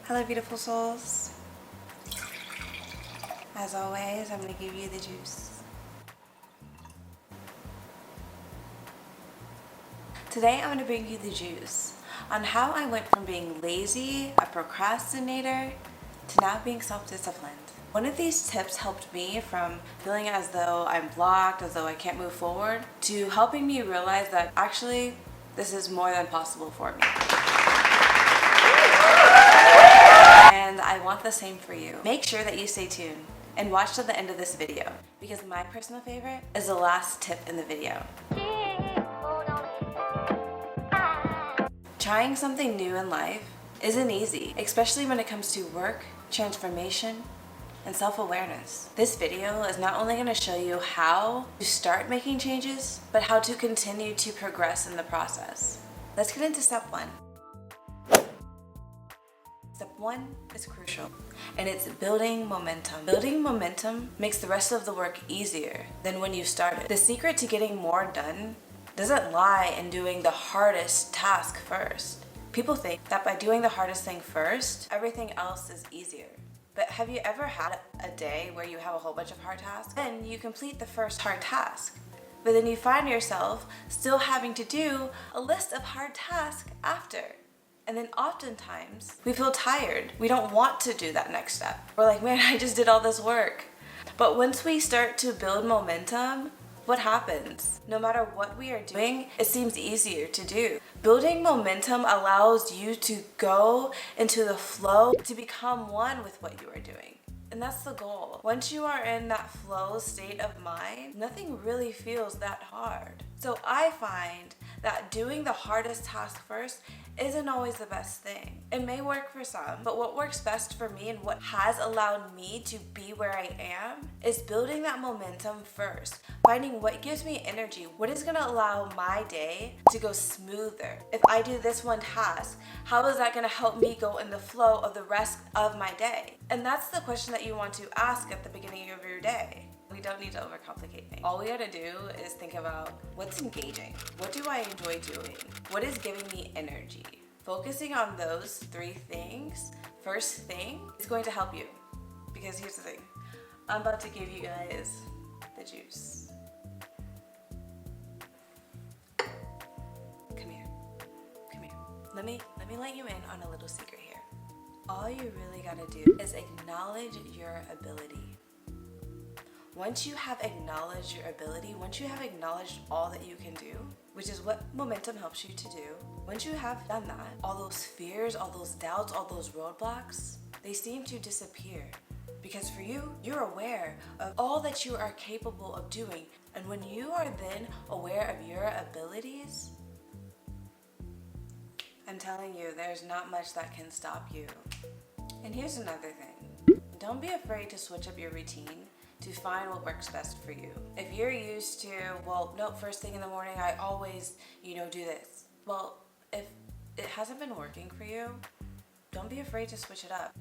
Hello, beautiful souls. As always, I'm going to give you the juice. Today, I'm going to bring you the juice on how I went from being lazy, a procrastinator, to now being self-disciplined. One of these tips helped me from feeling as though I'm blocked, as though I can't move forward, to helping me realize that actually, this is more than possible for me. And I want the same for you. Make sure that you stay tuned and watch to the end of this video, because my personal favorite is the last tip in the video. Trying something new in life isn't easy, especially when it comes to work, transformation, and self-awareness. This video is not only going to show you how to start making changes, but how to continue to progress in the process. Let's get into step one. Step one is crucial, and it's building momentum. Building momentum makes the rest of the work easier than when you started. The secret to getting more done doesn't lie in doing the hardest task first. People think that by doing the hardest thing first, everything else is easier. But have you ever had a day where you have a whole bunch of hard tasks? Then you complete the first hard task, but then you find yourself still having to do a list of hard tasks after. And then oftentimes we feel tired. We don't want to do that next step. We're like, man, I just did all this work. But once we start to build momentum, what happens? No matter what we are doing, it seems easier to do. Building momentum allows you to go into the flow, to become one with what you are doing. And that's the goal. Once you are in that flow state of mind, nothing really feels that hard. So I find that doing the hardest task first isn't always the best thing. It may work for some, but what works best for me and what has allowed me to be where I am is building that momentum first. Finding what gives me energy, what is gonna allow my day to go smoother. If I do this one task, how is that gonna help me go in the flow of the rest of my day? And that's the question that you want to ask at the beginning of your day. We don't need to overcomplicate things. All we gotta do is think about what's engaging. What do I enjoy doing? What is giving me energy? Focusing on those three things, first thing, is going to help you. Because here's the thing. I'm about to give you guys the juice. Come here. Come here. Let me let you in on a little secret here. All you really gotta do is acknowledge your ability. Once you have acknowledged your ability, once you have acknowledged all that you can do, which is what momentum helps you to do, once you have done that, all those fears, all those doubts, all those roadblocks, they seem to disappear. Because for you, you're aware of all that you are capable of doing. And when you are then aware of your abilities, I'm telling you, there's not much that can stop you. And here's another thing. Don't be afraid to switch up your routine to find what works best for you. If you're used to, well, no, first thing in the morning, I always, do this. Well, if it hasn't been working for you, don't be afraid to switch it up.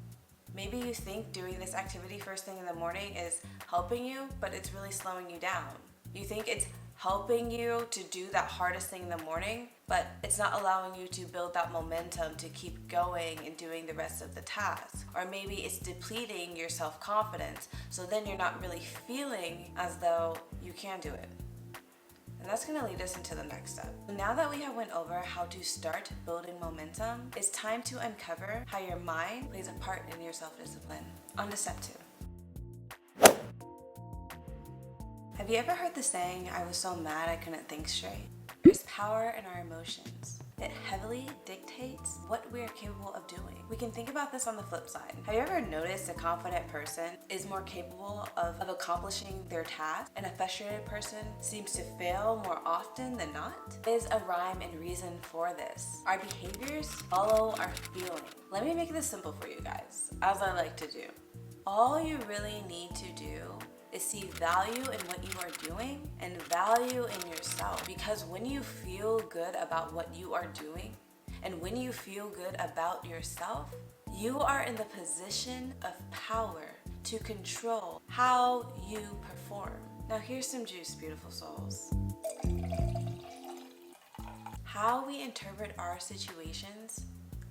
Maybe you think doing this activity first thing in the morning is helping you, but it's really slowing you down. You think it's helping you to do that hardest thing in the morning, but it's not allowing you to build that momentum to keep going and doing the rest of the task. Or maybe it's depleting your self-confidence, so then you're not really feeling as though you can do it. And that's gonna lead us into the next step. Now that we have went over how to start building momentum, it's time to uncover how your mind plays a part in your self-discipline. On to step two. Have you ever heard the saying, I was so mad I couldn't think straight? There's power in our emotions. It heavily dictates what we are capable of doing. We can think about this on the flip side. Have you ever noticed a confident person is more capable of accomplishing their task, and a frustrated person seems to fail more often than not? There's a rhyme and reason for this. Our behaviors follow our feelings. Let me make this simple for you guys, as I like to do. All you really need to do is see value in what you are doing and value in yourself. Because when you feel good about what you are doing and when you feel good about yourself, you are in the position of power to control how you perform. Now here's some juice, beautiful souls. How we interpret our situations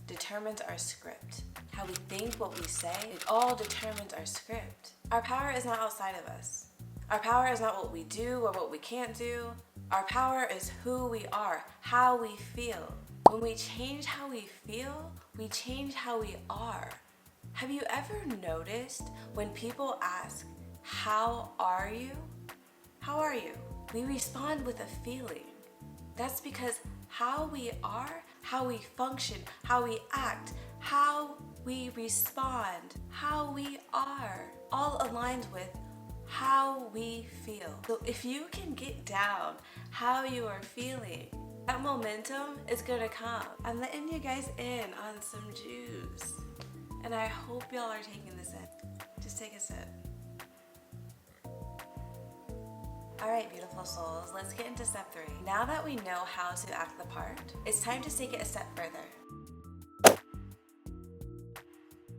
determines our script. How we think, what we say, it all determines our script. Our power is not outside of us. Our power is not what we do or what we can't do. Our power is who we are, how we feel. When we change how we feel, we change how we are. Have you ever noticed when people ask, "How are you?" How are you? We respond with a feeling. That's because how we are, how we function, how we act, how we respond, how we are, all aligns with how we feel. So if you can get down how you are feeling, that momentum is gonna come. I'm letting you guys in on some juice. And I hope y'all are taking this in. Just take a sip. Alright, beautiful souls, let's get into step 3. Now that we know how to act the part, it's time to take it a step further.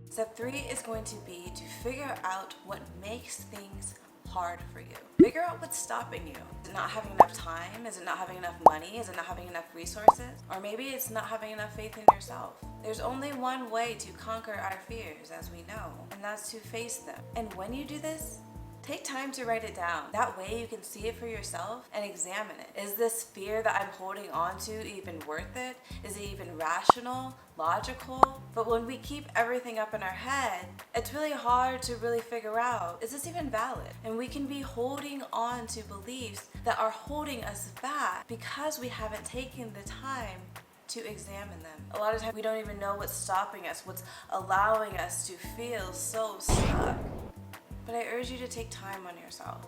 Step 3 is going to be to figure out what makes things hard for you. Figure out what's stopping you. Is it not having enough time? Is it not having enough money? Is it not having enough resources? Or maybe it's not having enough faith in yourself. There's only one way to conquer our fears, as we know, and that's to face them. And when you do this, take time to write it down. That way you can see it for yourself and examine it. Is this fear that I'm holding on to even worth it? Is it even rational, logical? But when we keep everything up in our head, it's really hard to really figure out, is this even valid? And we can be holding on to beliefs that are holding us back because we haven't taken the time to examine them. A lot of times we don't even know what's stopping us, what's allowing us to feel so stuck. But I urge you to take time on yourself.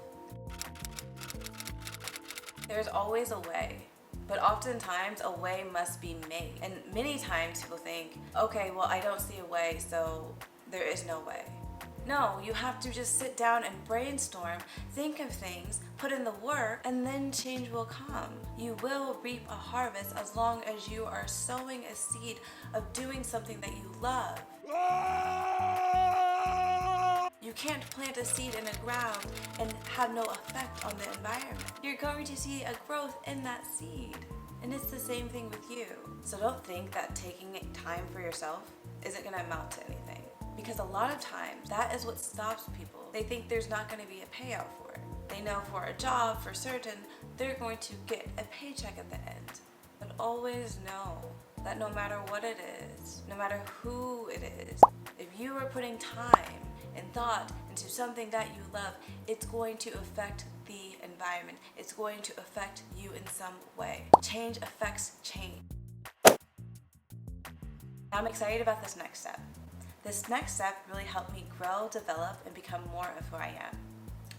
There's always a way, but oftentimes a way must be made. And many times people think, okay, well, I don't see a way, so there is no way. No, you have to just sit down and brainstorm, think of things, put in the work, and then change will come. You will reap a harvest as long as you are sowing a seed of doing something that you love. You can't plant a seed in the ground and have no effect on the environment. You're going to see a growth in that seed. And it's the same thing with you. So don't think that taking time for yourself isn't going to amount to anything. Because a lot of times, that is what stops people. They think there's not going to be a payout for it. They know for a job, for certain, they're going to get a paycheck at the end. But always know that no matter what it is, no matter who it is, if you are putting time and thought into something that you love, it's going to affect the environment. It's going to affect you in some way. Change affects change. I'm excited about this next step. This next step really helped me grow, develop, and become more of who I am.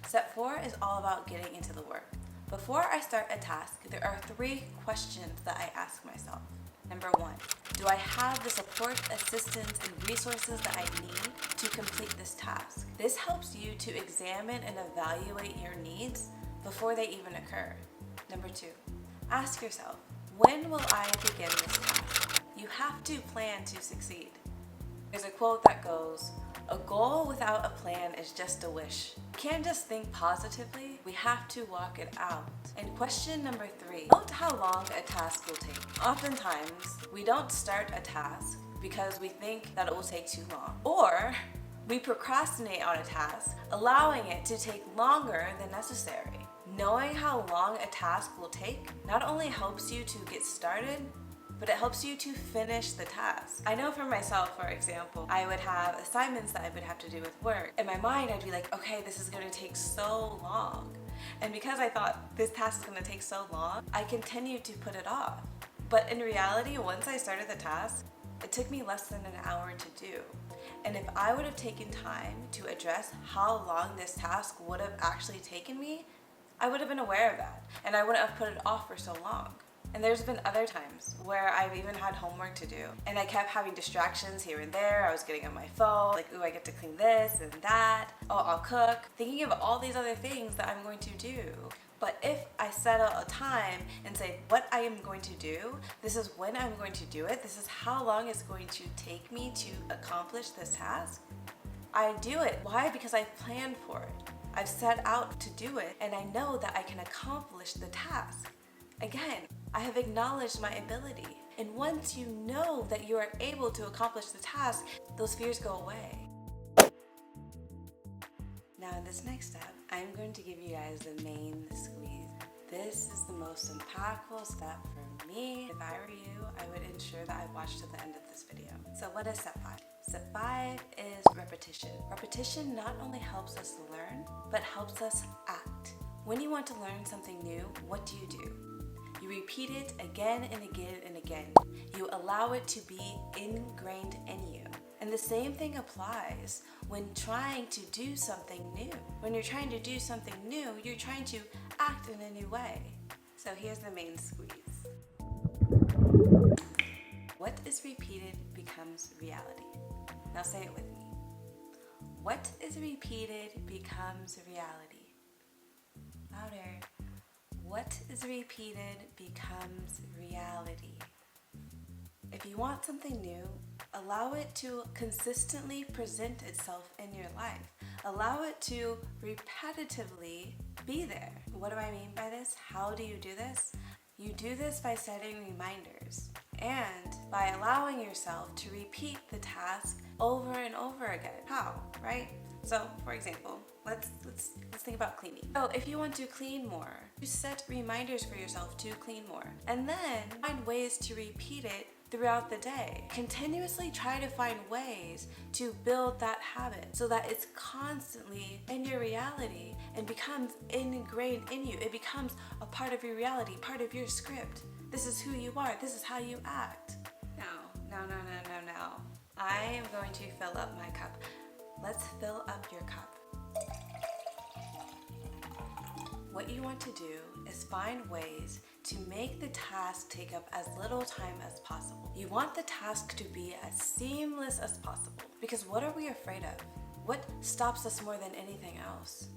Step 4 is all about getting into the work. Before I start a task, there are 3 questions that I ask myself. Number 1, do I have the support, assistance, and resources that I need to complete this task? This helps you to examine and evaluate your needs before they even occur. Number 2, ask yourself, when will I begin this task? You have to plan to succeed. There's a quote that goes, "A goal without a plan is just a wish." We can't just think positively, we have to walk it out. And question number 3, note how long a task will take. Oftentimes, we don't start a task because we think that it will take too long. Or we procrastinate on a task, allowing it to take longer than necessary. Knowing how long a task will take not only helps you to get started, but it helps you to finish the task. I know for myself, for example, I would have assignments that I would have to do with work. In my mind, I'd be like, okay, this is gonna take so long. And because I thought this task is gonna take so long, I continued to put it off. But in reality, once I started the task, it took me less than an hour to do. And if I would have taken time to address how long this task would have actually taken me, I would have been aware of that, and I wouldn't have put it off for so long. And there's been other times where I've even had homework to do, and I kept having distractions here and there. I was getting on my phone, like, ooh, I get to clean this and that. Oh, I'll cook. Thinking of all these other things that I'm going to do. But if I set out a time and say what I am going to do, this is when I'm going to do it, this is how long it's going to take me to accomplish this task, I do it. Why? Because I've planned for it. I've set out to do it, and I know that I can accomplish the task. Again, I have acknowledged my ability. And once you know that you are able to accomplish the task, those fears go away. Now in this next step, I'm going to give you guys the main squeeze. This is the most impactful step for me. If I were you, I would ensure that I watched to the end of this video. So what is step 5? Step 5 is repetition. Repetition not only helps us learn, but helps us act. When you want to learn something new, what do? You repeat it again and again and again. You allow it to be ingrained in you. And the same thing applies when trying to do something new. When you're trying to do something new, you're trying to act in a new way. So here's the main squeeze. What is repeated becomes reality. Now say it with me. What is repeated becomes reality. Louder. What is repeated becomes reality. If you want something new, allow it to consistently present itself in your life. Allow it to repetitively be there. What do I mean by this? How do you do this? You do this by setting reminders and by allowing yourself to repeat the task over and over again. How, right? So, for example, let's think about cleaning. So, if you want to clean more, you set reminders for yourself to clean more, and then find ways to repeat it throughout the day. Continuously try to find ways to build that habit so that it's constantly in your reality and becomes ingrained in you. It becomes a part of your reality, part of your script. This is who you are. This is how you act. No. I am going to fill up my cup. Let's fill up your cup. What you want to do is find ways to make the task take up as little time as possible. You want the task to be as seamless as possible, because what are we afraid of? What stops us more than anything else?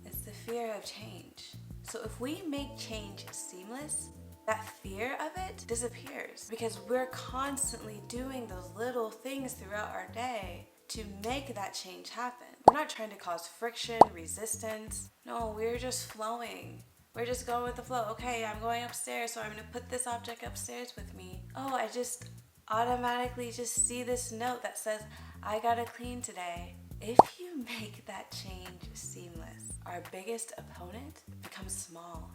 It's the fear of change. So if we make change seamless, that fear of it disappears, because we're constantly doing those little things throughout our day to make that change happen. We're not trying to cause friction, resistance. No, we're just flowing. We're just going with the flow. Okay, I'm going upstairs, so I'm gonna put this object upstairs with me. Oh, I just automatically just see this note that says, I gotta clean today. If you make that change seamless, our biggest opponent becomes small.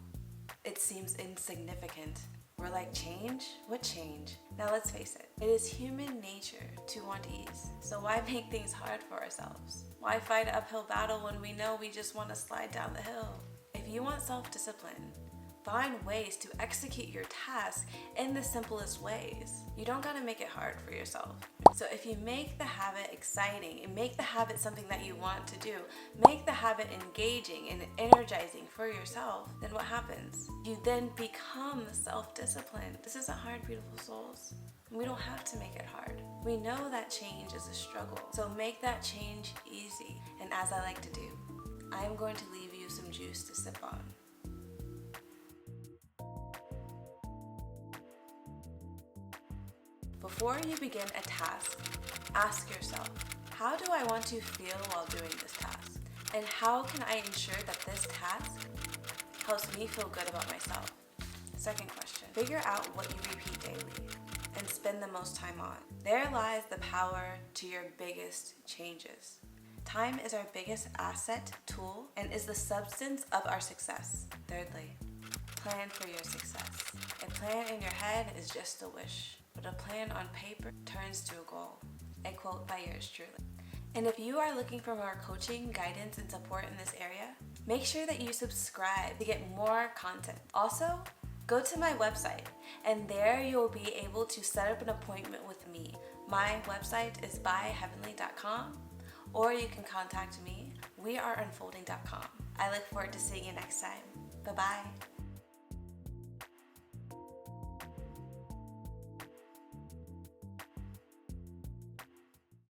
It seems insignificant. We're like, change? What change? Now let's face it. It is human nature to want ease. So why make things hard for ourselves? Why fight an uphill battle when we know we just want to slide down the hill? If you want self-discipline, find ways to execute your task in the simplest ways. You don't gotta make it hard for yourself. So if you make the habit exciting and make the habit something that you want to do, make the habit engaging and energizing for yourself, then what happens? You then become self-disciplined. This isn't hard, beautiful souls. We don't have to make it hard. We know that change is a struggle. So make that change easy. And as I like to do, I'm going to leave you some juice to sip on. Before you begin a task, ask yourself, how do I want to feel while doing this task? And how can I ensure that this task helps me feel good about myself? Second question, figure out what you repeat daily and spend the most time on. There lies the power to your biggest changes. Time is our biggest asset, tool, and is the substance of our success. Thirdly, plan for your success. A plan in your head is just a wish, but a plan on paper turns to a goal. A quote by yours truly. And if you are looking for more coaching, guidance, and support in this area, make sure that you subscribe to get more content. Also, go to my website, and there you'll be able to set up an appointment with me. My website is byheavenly.com, or you can contact me. We are unfolding.com. I look forward to seeing you next time. Bye-bye.